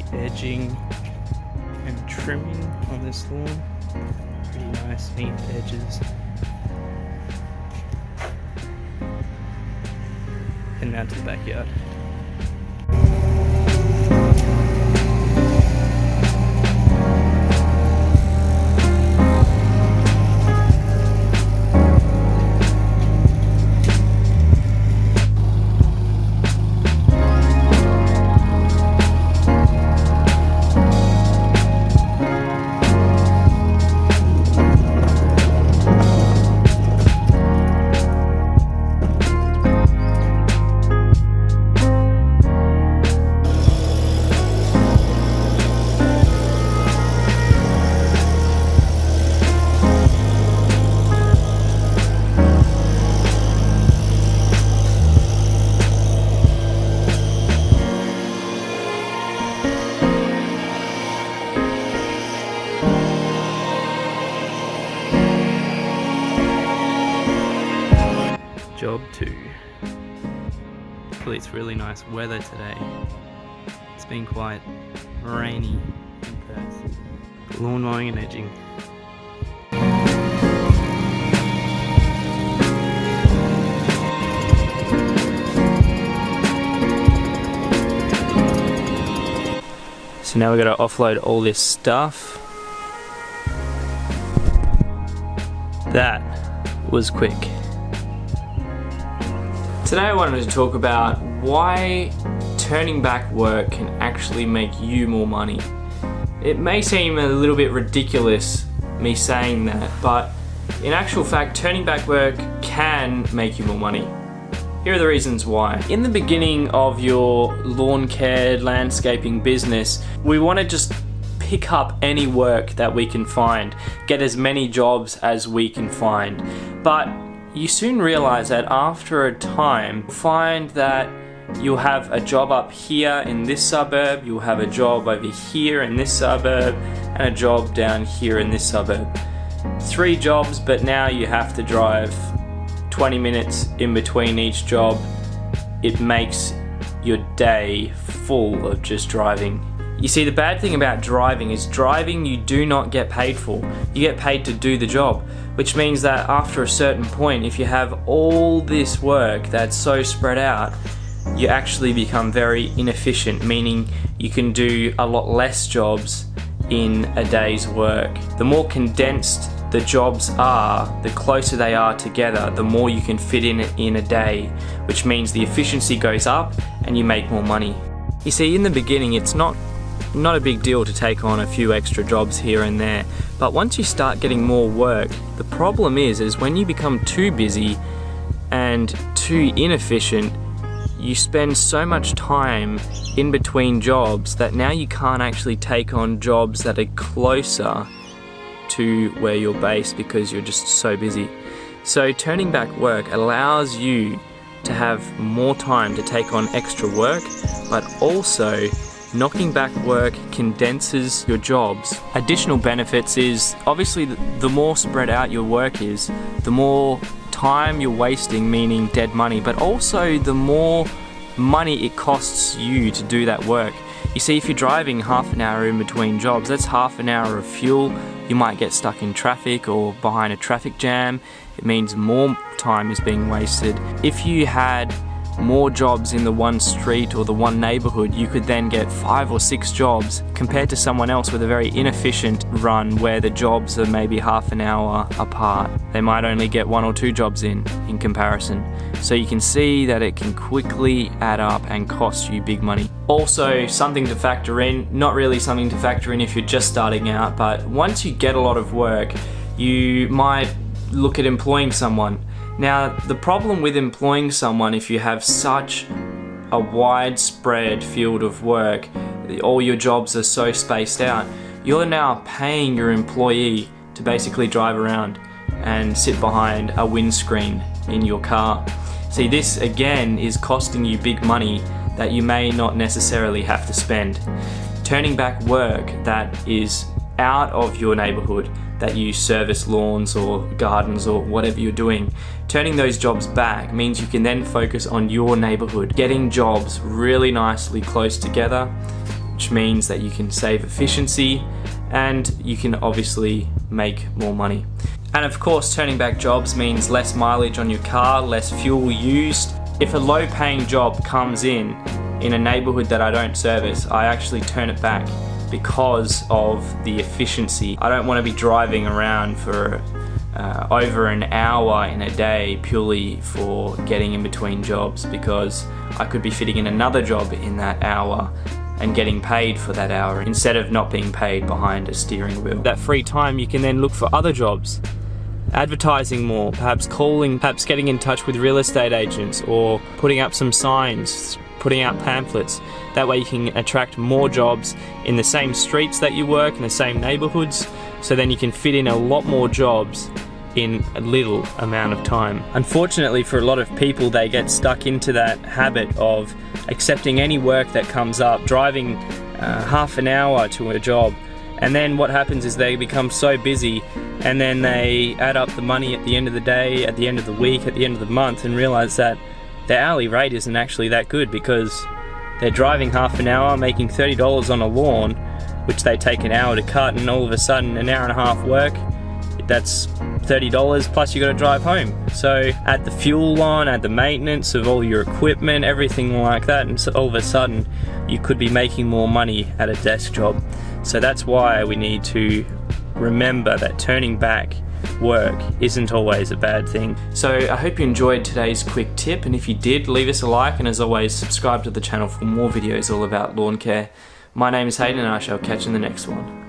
the edging and trimming on this lawn. Pretty nice, neat edges. And now to the backyard. Job 2. Hopefully it's really nice weather today. It's been quite rainy in Perth. Lawn mowing and edging. So now we've got to offload all this stuff. That was quick. Today I wanted to talk about why turning back work can actually make you more money. It may seem a little bit ridiculous me saying that, but in actual fact turning back work can make you more money. Here are the reasons why. In the beginning of your lawn care landscaping business, we want to just pick up any work that we can find, get as many jobs as we can find. But you soon realize that after a time, find that you'll have a job up here in this suburb, you'll have a job over here in this suburb, and a job down here in this suburb. 3 jobs, but now you have to drive 20 minutes in between each job. It makes your day full of just driving. You see, the bad thing about driving is driving you do not get paid for. You get paid to do the job, which means that after a certain point, if you have all this work that's so spread out, you actually become very inefficient, meaning you can do a lot less jobs in a day's work. The more condensed the jobs are, the closer they are together, the more you can fit in a day, which means the efficiency goes up and you make more money. You see, in the beginning, it's not a big deal to take on a few extra jobs here and there, but once you start getting more work, the problem is when you become too busy and too inefficient, you spend so much time in between jobs that now you can't actually take on jobs that are closer to where you're based because you're just so busy. So turning back work allows you to have more time to take on extra work, but also knocking back work condenses your jobs. Additional benefits is obviously the more spread out your work is, the more time you're wasting, meaning dead money, but also the more money it costs you to do that work. You see, if you're driving half an hour in between jobs, that's half an hour of fuel. You might get stuck in traffic or behind a traffic jam. It means more time is being wasted. If you had more jobs in the one street or the one neighborhood, you could then get 5 or 6 jobs compared to someone else with a very inefficient run where the jobs are maybe half an hour apart. They might only get 1 or 2 jobs in comparison. So you can see that it can quickly add up and cost you big money. Also, something to factor in, not really something to factor in if you're just starting out, but once you get a lot of work, you might look at employing someone. Now, the problem with employing someone, if you have such a widespread field of work, all your jobs are so spaced out, you're now paying your employee to basically drive around and sit behind a windscreen in your car. See, this again is costing you big money that you may not necessarily have to spend. Turning back work that is out of your neighborhood, that you service lawns or gardens or whatever you're doing, turning those jobs back means you can then focus on your neighborhood, getting jobs really nicely close together, which means that you can save efficiency and you can obviously make more money. And of course, turning back jobs means less mileage on your car, less fuel used. If a low paying job comes in a neighborhood that I don't service, I actually turn it back because of the efficiency. I don't want to be driving around for over an hour in a day purely for getting in between jobs, because I could be fitting in another job in that hour and getting paid for that hour instead of not being paid behind a steering wheel. That free time you can then look for other jobs, advertising more, perhaps calling, perhaps getting in touch with real estate agents, or putting up some signs, putting out pamphlets. That way you can attract more jobs in the same streets that you work, in the same neighborhoods, so then you can fit in a lot more jobs in a little amount of time. Unfortunately for a lot of people, they get stuck into that habit of accepting any work that comes up, driving half an hour to a job, and then what happens is they become so busy, and then they add up the money at the end of the day, at the end of the week, at the end of the month, and realize that their hourly rate isn't actually that good, because they're driving half an hour, making $30 on a lawn, which they take an hour to cut, and all of a sudden an hour and a half work, that's $30 plus you got to drive home. So add the fuel on, add the maintenance of all your equipment, everything like that, and so all of a sudden you could be making more money at a desk job. So that's why we need to remember that turning back work isn't always a bad thing. So I hope you enjoyed today's quick tip, and if you did, leave us a like, and as always, subscribe to the channel for more videos all about lawn care. My name is Hayden, and I shall catch you in the next one.